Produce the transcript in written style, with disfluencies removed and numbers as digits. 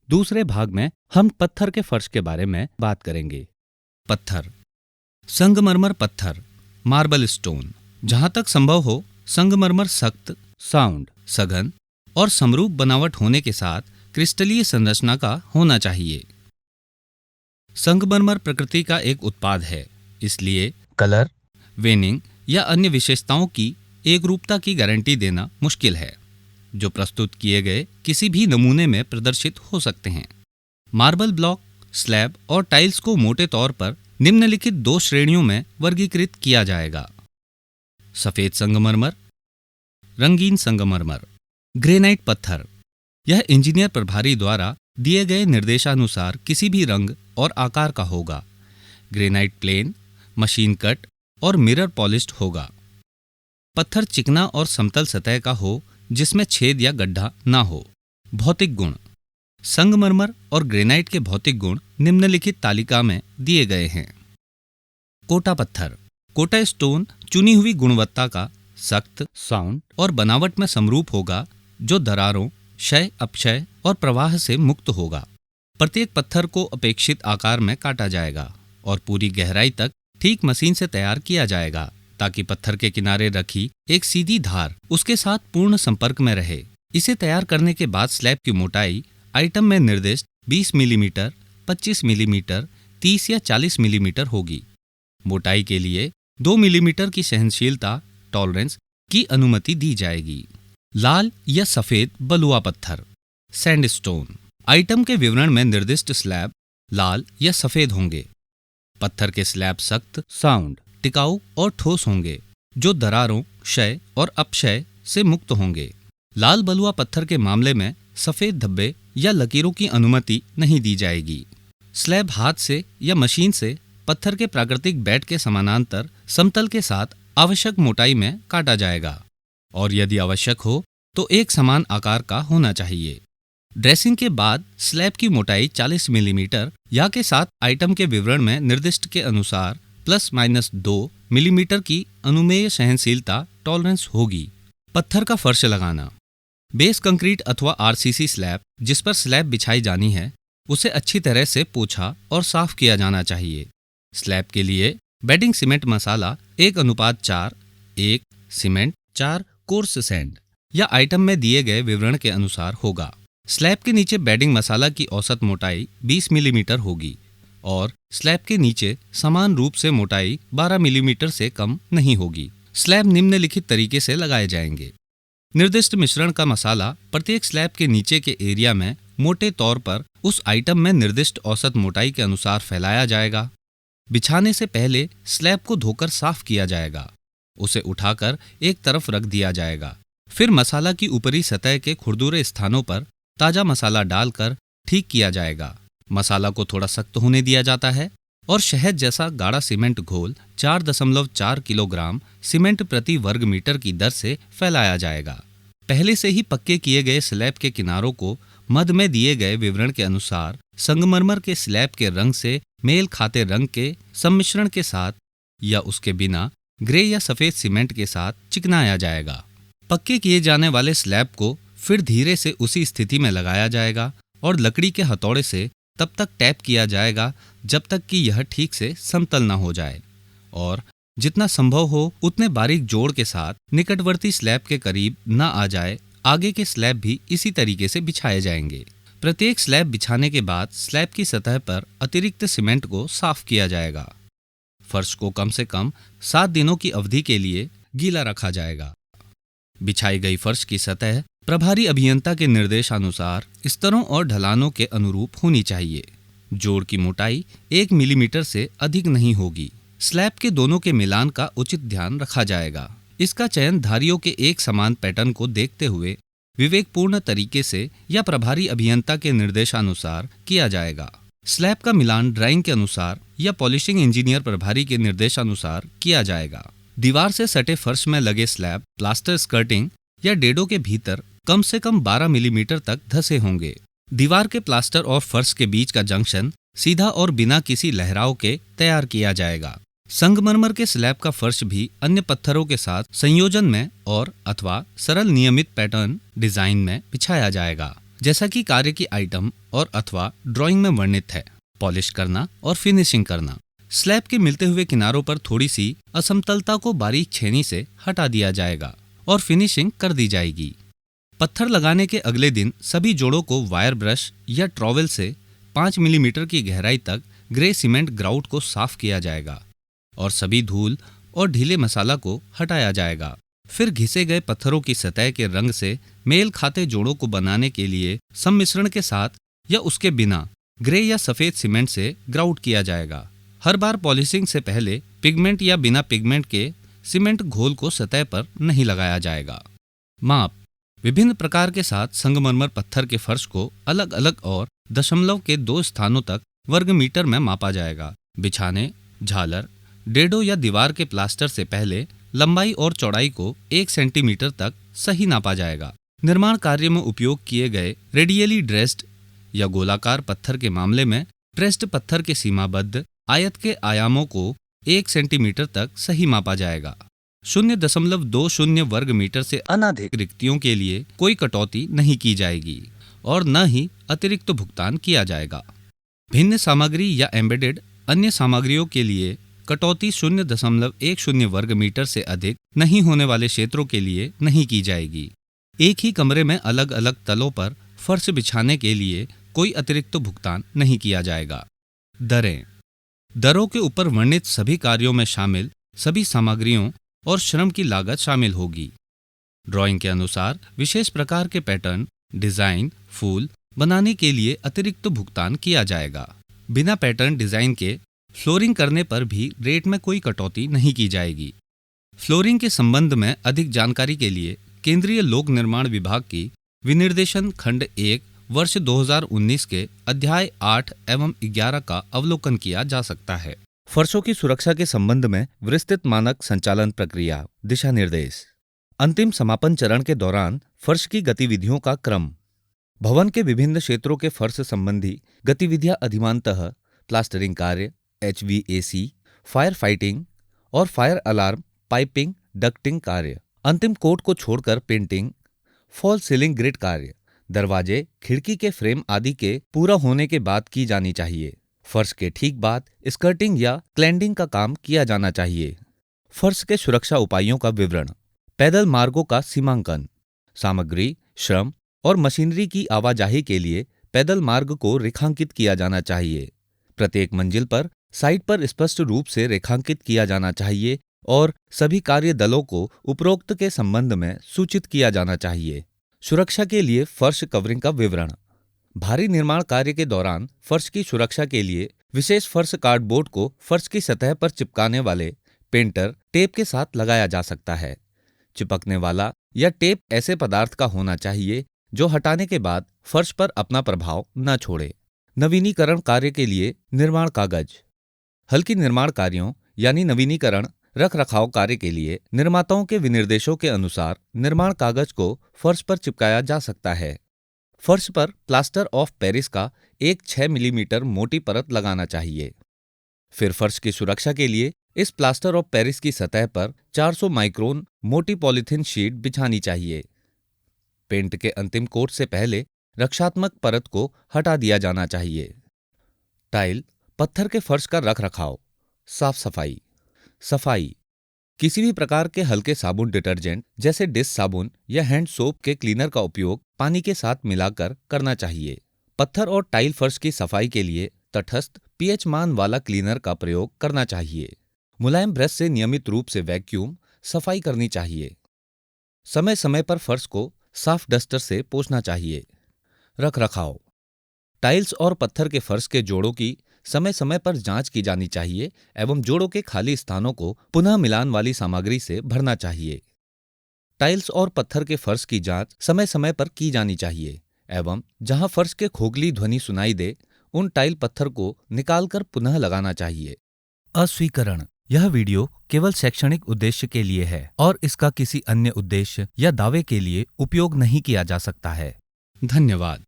दूसरे भाग में हम पत्थर के फर्श के बारे में बात करेंगे। पत्थर, संगमरमर पत्थर, मार्बल स्टोन। जहां तक संभव हो संगमरमर सख्त, साउंड, सघन और समरूप बनावट होने के साथ क्रिस्टलीय संरचना का होना चाहिए। संगमरमर प्रकृति का एक उत्पाद है, इसलिए कलर, वेनिंग या अन्य विशेषताओं की एकरूपता की गारंटी देना मुश्किल है, जो प्रस्तुत किए गए किसी भी नमूने में प्रदर्शित हो सकते हैं। मार्बल ब्लॉक, स्लैब और टाइल्स को मोटे तौर पर निम्नलिखित 2 श्रेणियों में वर्गीकृत किया जाएगा। सफेद संगमरमर, रंगीन संगमरमर। ग्रेनाइट पत्थर, यह इंजीनियर प्रभारी द्वारा दिए गए निर्देशानुसार किसी भी रंग और आकार का होगा। ग्रेनाइट प्लेन, मशीन कट और मिरर पॉलिश्ड होगा। पत्थर चिकना और समतल सतह का हो जिसमें छेद या गड्ढा ना हो। भौतिक गुण, संगमरमर और ग्रेनाइट के भौतिक गुण निम्नलिखित तालिका में दिए गए हैं। कोटा पत्थर, कोटा स्टोन चुनी हुई गुणवत्ता का, सख्त, साउंड और बनावट में समरूप होगा, जो दरारों, क्षय, अपक्षय और प्रवाह से मुक्त होगा। प्रत्येक पत्थर को अपेक्षित आकार में काटा जाएगा और पूरी गहराई तक ठीक मशीन से तैयार किया जाएगा, ताकि पत्थर के किनारे रखी एक सीधी धार उसके साथ पूर्ण संपर्क में रहे। इसे तैयार करने के बाद स्लैब की मोटाई आइटम में निर्दिष्ट 20 मिलीमीटर, 25 मिलीमीटर, 30 या 40 मिलीमीटर होगी। मोटाई के लिए 2 मिलीमीटर की सहनशीलता टॉलरेंस की अनुमति दी जाएगी। लाल या सफेद बलुआ पत्थर, सैंडस्टोन। आइटम के विवरण में निर्दिष्ट स्लैब लाल या सफेद होंगे। पत्थर के स्लैब सख्त, साउंड, टिकाऊ और ठोस होंगे, जो दरारों, क्षय और अपक्षय से मुक्त होंगे। लाल बलुआ पत्थर के मामले में सफेद धब्बे या लकीरों की अनुमति नहीं दी जाएगी। स्लैब हाथ से या मशीन से पत्थर के प्राकृतिक बेड के समानांतर समतल के साथ आवश्यक मोटाई में काटा जाएगा और यदि आवश्यक हो तो एक समान आकार का होना चाहिए। ड्रेसिंग के बाद स्लैब की मोटाई 40 मिलीमीटर या के साथ आइटम के विवरण में निर्दिष्ट के अनुसार ±2 मिलीमीटर की अनुमेय सहनशीलता टॉलरेंस होगी। पत्थर का फर्श लगाना, बेस कंक्रीट अथवा आरसीसी स्लैब जिस पर स्लैब बिछाई जानी है, उसे अच्छी तरह से पोछा और साफ किया जाना चाहिए। स्लैब के लिए बेडिंग सीमेंट मसाला 1:4, 1 सीमेंट 4 कोर्स सैंड या आइटम में दिए गए विवरण के अनुसार होगा। स्लैब के नीचे बेडिंग मसाला की औसत मोटाई 20 मिलीमीटर होगी और स्लैब के नीचे समान रूप से मोटाई 12 मिलीमीटर से कम नहीं होगी। स्लैब निम्नलिखित तरीके से लगाए जाएंगे। निर्दिष्ट मिश्रण का मसाला प्रत्येक स्लैब के नीचे के एरिया में मोटे तौर पर उस आइटम में निर्दिष्ट औसत मोटाई के अनुसार फैलाया जाएगा। बिछाने से पहले स्लैब को धोकर साफ किया जाएगा। उसे उठाकर एक तरफ रख दिया जाएगा। फिर मसाला की ऊपरी सतह के खुरदुरे स्थानों पर ताजा मसाला डालकर ठीक किया जाएगा। मसाला को थोड़ा सख्त होने दिया जाता है और शहद जैसा गाढ़ा सीमेंट घोल 4.4 किलोग्राम सीमेंट प्रति वर्ग मीटर की दर से फैलाया जाएगा। पहले से ही पक्के किए गए स्लैब के किनारों को मध्य में दिए गए विवरण के अनुसार संगमरमर के स्लैब के रंग से मेल खाते रंग के सम्मिश्रण के साथ या उसके बिना ग्रे या सफेद सीमेंट के साथ चिकनाया जाएगा। पक्के किए जाने वाले स्लैब को फिर धीरे से उसी स्थिति में लगाया जाएगा और लकड़ी के हथौड़े से तब तक टैप किया जाएगा जब तक कि यह ठीक से समतल न हो जाए और जितना संभव हो उतने बारीक जोड़ के साथ निकटवर्ती स्लैब के करीब न आ जाए। आगे के स्लैब भी इसी तरीके से बिछाए जाएंगे। प्रत्येक स्लैब बिछाने के बाद स्लैब की सतह पर अतिरिक्त सीमेंट को साफ किया जाएगा। फर्श को कम से कम 7 दिनों की अवधि के लिए गीला रखा जाएगा। बिछाई गई फर्श की सतह प्रभारी अभियंता के निर्देशानुसार स्तरों और ढलानों के अनुरूप होनी चाहिए। जोड़ की मोटाई 1 मिलीमीटर से अधिक नहीं होगी। स्लैब के दोनों के मिलान का उचित ध्यान रखा जाएगा। इसका चयन धारियों के एक समान पैटर्न को देखते हुए विवेकपूर्ण तरीके से या प्रभारी अभियंता के निर्देशानुसार किया जाएगा। स्लैब का मिलान ड्राइंग के अनुसार या पॉलिशिंग इंजीनियर प्रभारी के निर्देशानुसार किया जाएगा। दीवार से सटे फर्श में लगे स्लैब प्लास्टर स्कर्टिंग या डेडो के भीतर कम से कम 12 मिलीमीटर तक धंसे होंगे। दीवार के प्लास्टर और फर्श के बीच का जंक्शन सीधा और बिना किसी लहराव के तैयार किया जाएगा। संगमरमर के स्लैब का फर्श भी अन्य पत्थरों के साथ संयोजन में और अथवा सरल नियमित पैटर्न डिजाइन में बिछाया जाएगा, जैसा कि कार्य की आइटम और अथवा ड्राइंग में वर्णित है। पॉलिश करना और फिनिशिंग करना। स्लैब के मिलते हुए किनारों पर थोड़ी सी असमतलता को बारीक छेनी से हटा दिया जाएगा और फिनिशिंग कर दी जाएगी। पत्थर लगाने के अगले दिन सभी जोड़ों को वायर ब्रश या ट्रॉवेल से 5 मिलीमीटर की गहराई तक ग्रे सीमेंट ग्राउट को साफ किया जाएगा और सभी धूल और ढीले मसाला को हटाया जाएगा। फिर घिसे गए पत्थरों की सतह के रंग से मेल खाते जोड़ों को बनाने के लिए सम्मिश्रण के साथ या उसके बिना ग्रे या सफेद सीमेंट से ग्राउट किया जाएगा। हर बार पॉलिशिंग से पहले पिगमेंट या बिना पिगमेंट के सीमेंट घोल को सतह पर नहीं लगाया जाएगा। माप। विभिन्न प्रकार के साथ संगमरमर पत्थर के फर्श को अलग अलग और दशमलव के 2 स्थानों तक वर्ग मीटर में मापा जाएगा। बिछाने, झालर, डेडो या दीवार के प्लास्टर से पहले लंबाई और चौड़ाई को 1 सेंटीमीटर तक सही नापा जाएगा। निर्माण कार्य में उपयोग किए गए रेडियली ड्रेस्ड या गोलाकार पत्थर के मामले में प्रेस्ड पत्थर के सीमाबद्ध आयत के आयामों को 1 सेंटीमीटर तक सही मापा जाएगा। 0.20 वर्ग मीटर से अनधिक रिक्तियों के लिए कोई कटौती नहीं की जाएगी और न ही अतिरिक्त भुगतान किया जाएगा। भिन्न सामग्री या एम्बेडेड अन्य सामग्रियों के लिए कटौती 0.10 वर्ग मीटर से अधिक नहीं होने वाले क्षेत्रों के लिए नहीं की जाएगी। एक ही कमरे में अलग अलग तलों पर फर्श बिछाने के लिए कोई अतिरिक्त भुगतान नहीं किया जाएगा। दरें। दरों के ऊपर वर्णित सभी कार्यों में शामिल सभी सामग्रियों और श्रम की लागत शामिल होगी। ड्राइंग के अनुसार विशेष प्रकार के पैटर्न, डिजाइन, फूल बनाने के लिए अतिरिक्त भुगतान किया जाएगा। बिना पैटर्न डिजाइन के फ्लोरिंग करने पर भी रेट में कोई कटौती नहीं की जाएगी। फ्लोरिंग के संबंध में अधिक जानकारी के लिए केंद्रीय लोक निर्माण विभाग की विनिर्देशन खंड 1 वर्ष 2019 के अध्याय 8 एवं 11 का अवलोकन किया जा सकता है। फर्शों की सुरक्षा के संबंध में विस्तृत मानक संचालन प्रक्रिया, दिशा निर्देश। अंतिम समापन चरण के दौरान फर्श की गतिविधियों का क्रम। भवन के विभिन्न क्षेत्रों के फर्श संबंधी गतिविधियां अधिमानतः प्लास्टरिंग कार्य, HVAC, फायर फाइटिंग और फायर अलार्म, पाइपिंग, डक्टिंग कार्य, अंतिम कोट को छोड़कर पेंटिंग, फॉल सीलिंग ग्रिड कार्य, दरवाजे, खिड़की के फ्रेम आदि के पूरा होने के बाद की जानी चाहिए। फर्श के ठीक बाद स्कर्टिंग या क्लैंडिंग का काम किया जाना चाहिए। फर्श के सुरक्षा उपायों का विवरण। पैदल मार्गों का सीमांकन। सामग्री, श्रम और मशीनरी की आवाजाही के लिए पैदल मार्ग को रेखांकित किया जाना चाहिए। प्रत्येक मंजिल पर साइट पर स्पष्ट रूप से रेखांकित किया जाना चाहिए और सभी कार्य दलों को उपरोक्त के संबंध में सूचित किया जाना चाहिए। सुरक्षा के लिए फर्श कवरिंग का विवरण। भारी निर्माण कार्य के दौरान फर्श की सुरक्षा के लिए विशेष फर्श कार्डबोर्ड को फर्श की सतह पर चिपकाने वाले पेंटर टेप के साथ लगाया जा सकता है। चिपकने वाला या टेप ऐसे पदार्थ का होना चाहिए जो हटाने के बाद फर्श पर अपना प्रभाव न छोड़े। नवीनीकरण कार्य के लिए निर्माण कागज। हल्की निर्माण कार्यों यानी नवीनीकरण रख रखाव कार्य के लिए निर्माताओं के विनिर्देशों के अनुसार निर्माण कागज को फर्श पर चिपकाया जा सकता है। फर्श पर प्लास्टर ऑफ पेरिस का एक 6 मिलीमीटर मोटी परत लगाना चाहिए। फिर फर्श की सुरक्षा के लिए इस प्लास्टर ऑफ पेरिस की सतह पर 400 माइक्रोन मोटी पॉलीथीन शीट बिछानी चाहिए। पेंट के अंतिम कोट से पहले रक्षात्मक परत को हटा दिया जाना चाहिए। टाइल, पत्थर के फर्श का रख रखाव, साफ सफाई। सफाई। किसी भी प्रकार के हल्के साबुन डिटर्जेंट जैसे डिश साबुन या हैंड सोप के क्लीनर का उपयोग पानी के साथ मिलाकर करना चाहिए। पत्थर और टाइल फर्श की सफाई के लिए तटस्थ pH मान वाला क्लीनर का प्रयोग करना चाहिए। मुलायम ब्रश से नियमित रूप से वैक्यूम सफाई करनी चाहिए। समय समय पर फर्श को साफ डस्टर से पोंछना चाहिए। रख रखाव। टाइल्स और पत्थर के फर्श के जोड़ों की समय समय पर जांच की जानी चाहिए एवं जोड़ों के खाली स्थानों को पुनः मिलान वाली सामग्री से भरना चाहिए। टाइल्स और पत्थर के फर्श की जांच समय समय पर की जानी चाहिए एवं जहां फर्श के खोखली ध्वनि सुनाई दे उन टाइल पत्थर को निकालकर पुनः लगाना चाहिए। अस्वीकरण। यह वीडियो केवल शैक्षणिक उद्देश्य के लिए है और इसका किसी अन्य उद्देश्य या दावे के लिए उपयोग नहीं किया जा सकता है। धन्यवाद।